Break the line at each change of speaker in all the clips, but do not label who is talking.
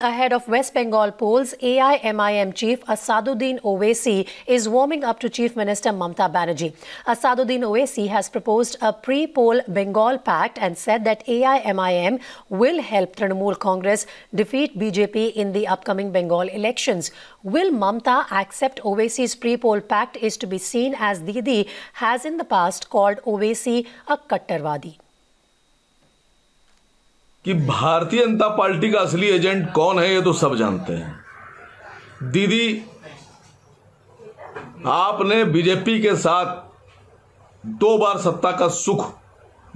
Ahead of West Bengal polls, AIMIM chief Asaduddin Owaisi is warming up to Chief Minister Mamta Banerjee. Asaduddin Owaisi has proposed a pre-poll Bengal pact and said that AIMIM will help Trinamool Congress defeat BJP in the upcoming Bengal elections. Will Mamta accept Owaisi's pre-poll pact is to be seen, as Didi has in the past called Owaisi a Kattarwadi.
कि Bharatiya Janata party का असली agent कौन है ये तो सब जानते हैं। दीदी, आपने बीजेपी के साथ 2 बार सत्ता का सुख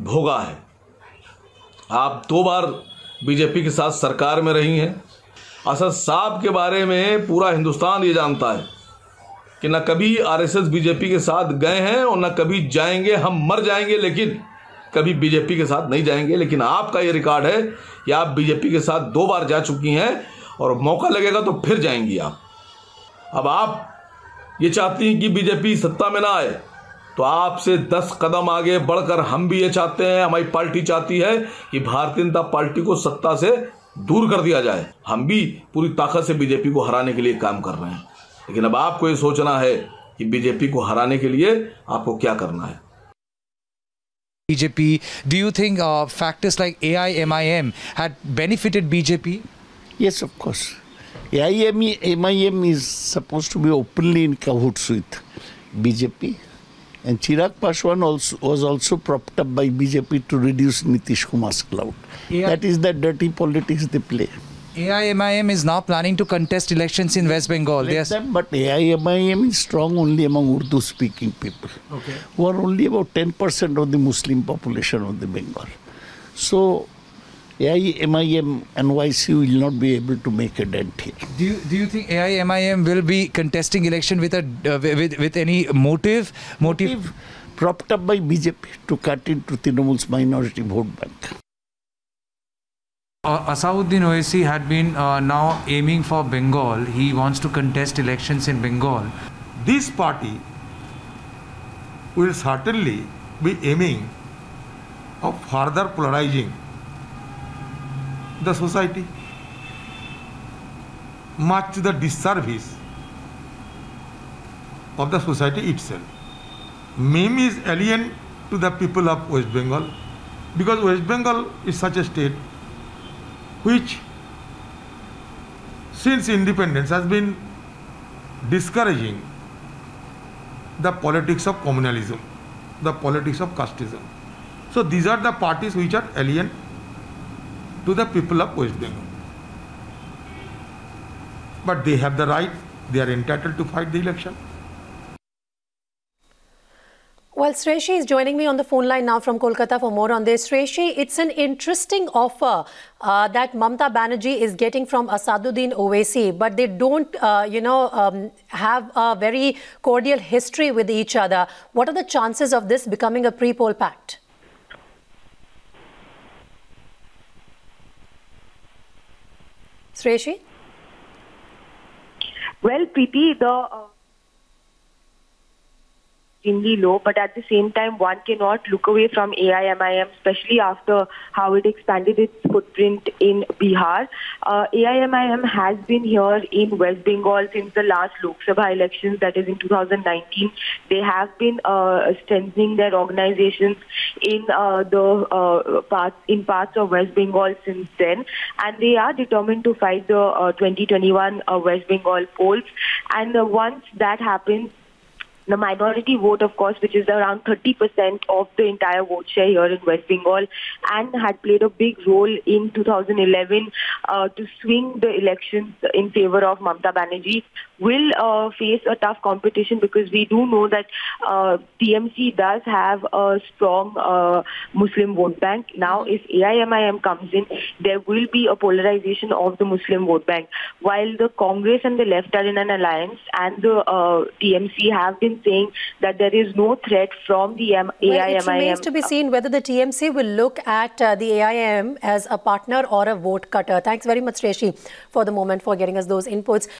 भोगा है। आप 2 बार बीजेपी के साथ सरकार में रही हैं। असद साहब के बारे में पूरा हिंदुस्तान ये जानता है कि न कभी आरएसएस बीजेपी के साथ गए हैं और न कभी जाएंगे। हम मर जाएंगे लेकिन कभी बीजेपी के साथ नहीं जाएंगे। लेकिन आपका ये रिकॉर्ड है कि आप बीजेपी के साथ 2 बार जा चुकी हैं और मौका लगेगा तो फिर जाएंगी आप। अब आप ये चाहती हैं कि बीजेपी सत्ता में ना आए, तो आपसे 10 कदम आगे बढ़कर हम भी ये चाहते हैं, हमारी पार्टी चाहती है कि भारतीय जनता पार्टी को सत्ता से दूर कर दिया जाए। हम भी पूरी ताकत से बीजेपी को हराने के लिए काम कर रहे हैं। लेकिन अब आपको ये सोचना है कि बीजेपी को हराने के लिए आपको क्या करना है।
BJP, do you think factors like AIMIM had benefited BJP?
Yes, of course. AIMIM is supposed to be openly in cahoots with BJP, and Chirag Paswan was also propped up by BJP to reduce Nitish Kumar's clout. That is the dirty politics they play.
AIMIM is now planning to contest elections in West Bengal.
But AIMIM is strong only among Urdu-speaking people, who are only about 10% of the Muslim population of the Bengal. So, AIMIM NYC will not be able to make a dent here.
Do you think AIMIM will be contesting election with any motive?
Propped up by BJP to cut into Trinamool's minority vote bank.
Asaduddin Owaisi had been now aiming for Bengal. He wants to contest elections in Bengal.
This party will certainly be aiming of further polarizing the society, much to the disservice of the society itself. MIM is alien to the people of West Bengal, because West Bengal is such a state which since independence has been discouraging the politics of communalism, the politics of casteism. So these are the parties which are alien to the people of West Bengal. But they have the right, they are entitled to fight the election.
Well, Sreshi is joining me on the phone line now from Kolkata for more on this. Sreshi, it's an interesting offer that Mamta Banerjee is getting from Asaduddin Owaisi, but they don't, have a very cordial history with each other. What are the chances of this becoming a pre-poll pact? Sreshi?
Well, Preeti, the extremely low, but at the same time, one cannot look away from AIMIM, especially after how it expanded its footprint in Bihar. AIMIM has been here in West Bengal since the last Lok Sabha elections, that is in 2019. They have been strengthening their organizations in parts of West Bengal since then, and they are determined to fight the 2021 West Bengal polls. And once that happens, the minority vote, of course, which is around 30% of the entire vote share here in West Bengal, and had played a big role in 2011 to swing the elections in favor of Mamta Banerjee, will face a tough competition, because we do know that TMC does have a strong Muslim vote bank. Now, if AIMIM comes in, there will be a polarization of the Muslim vote bank. While the Congress and the left are in an alliance, and the TMC have been saying that there is no threat from the AIMIM.
It remains to be seen whether the TMC will look at the AIMIM as a partner or a vote cutter. Thanks very much, Sreshi, for the moment, for getting us those inputs.